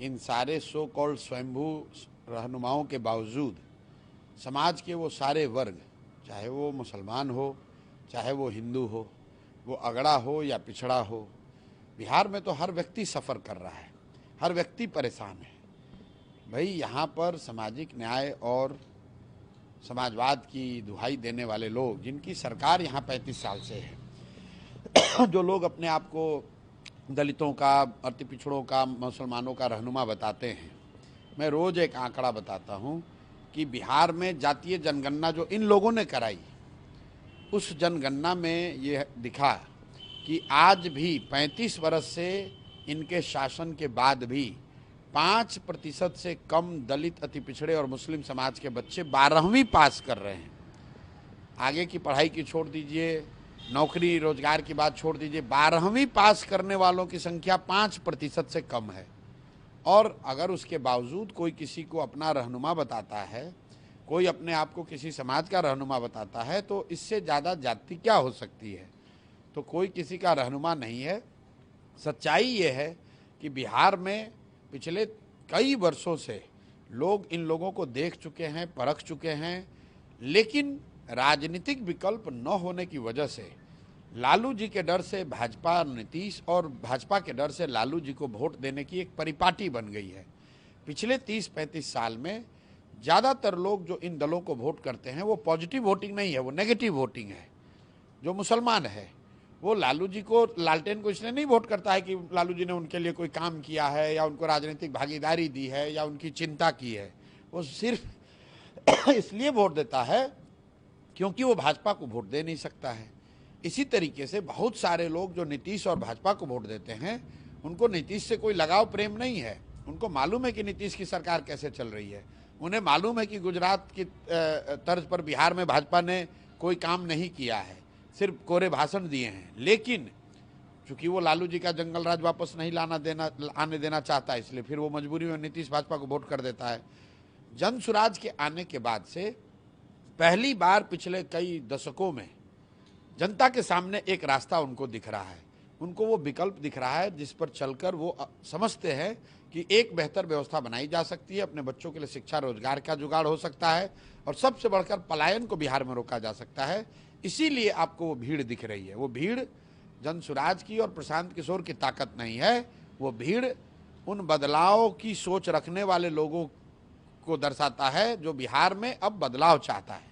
इन सारे so called स्वयंभू रहनुमाओं के बावजूद समाज के वो सारे वर्ग, चाहे वो मुसलमान हो, चाहे वो हिंदू हो, वो अगड़ा हो या पिछड़ा हो, बिहार में तो हर व्यक्ति सफ़र कर रहा है, हर व्यक्ति परेशान है। भाई यहाँ पर सामाजिक न्याय और समाजवाद की दुहाई देने वाले लोग, जिनकी सरकार यहाँ 35 साल से है, जो लोग अपने आप को दलितों का, अति पिछड़ों का, मुसलमानों का रहनुमा बताते हैं, मैं रोज़ एक आंकड़ा बताता हूँ कि बिहार में जातीय जनगणना जो इन लोगों ने कराई, उस जनगणना में ये दिखा कि आज भी 35 वर्ष से इनके शासन के बाद भी 5% से कम दलित, अति पिछड़े और मुस्लिम समाज के बच्चे 12वीं पास कर रहे हैं। आगे की पढ़ाई की छोड़ दीजिए, नौकरी रोजगार की बात छोड़ दीजिए, 12वीं पास करने वालों की संख्या 5% से कम है। और अगर उसके बावजूद कोई किसी को अपना रहनुमा बताता है, कोई अपने आप को किसी समाज का रहनुमा बताता है, तो इससे ज़्यादा जाति क्या हो सकती है। तो कोई किसी का रहनुमा नहीं है। सच्चाई ये है कि बिहार में पिछले कई वर्षों से लोग इन लोगों को देख चुके हैं, परख चुके हैं, लेकिन राजनीतिक विकल्प न होने की वजह से लालू जी के डर से भाजपा नीतीश और भाजपा के डर से लालू जी को वोट देने की एक परिपाटी बन गई है। पिछले 30-35 साल में ज़्यादातर लोग जो इन दलों को वोट करते हैं वो पॉजिटिव वोटिंग नहीं है, वो नेगेटिव वोटिंग है। जो मुसलमान है वो लालू जी को, लालटेन को इसलिए नहीं वोट करता है कि लालू जी ने उनके लिए कोई काम किया है या उनको राजनीतिक भागीदारी दी है या उनकी चिंता की है। वो सिर्फ इसलिए वोट देता है क्योंकि वो भाजपा को वोट दे नहीं सकता है। इसी तरीके से बहुत सारे लोग जो नीतीश और भाजपा को वोट देते हैं, उनको नीतीश से कोई लगाव प्रेम नहीं है। उनको मालूम है कि नीतीश की सरकार कैसे चल रही है, उन्हें मालूम है कि गुजरात की तर्ज पर बिहार में भाजपा ने कोई काम नहीं किया है, सिर्फ कोरे भाषण दिए हैं। लेकिन चूंकि वो लालू जी का जंगल राज वापस नहीं आने देना चाहता है, इसलिए फिर वो मजबूरी में नीतीश भाजपा को वोट कर देता है। जन सुराज के आने के बाद से पहली बार पिछले कई दशकों में जनता के सामने एक रास्ता उनको दिख रहा है, उनको वो विकल्प दिख रहा है जिस पर चलकर वो समझते हैं कि एक बेहतर व्यवस्था बनाई जा सकती है, अपने बच्चों के लिए शिक्षा रोजगार का जुगाड़ हो सकता है और सबसे बढ़कर पलायन को बिहार में रोका जा सकता है। इसीलिए आपको वो भीड़ दिख रही है। वो भीड़ जनसुराज की और प्रशांत किशोर की ताकत नहीं है, वो भीड़ उन बदलाव की सोच रखने वाले लोगों को दर्शाता है जो बिहार में अब बदलाव चाहता है।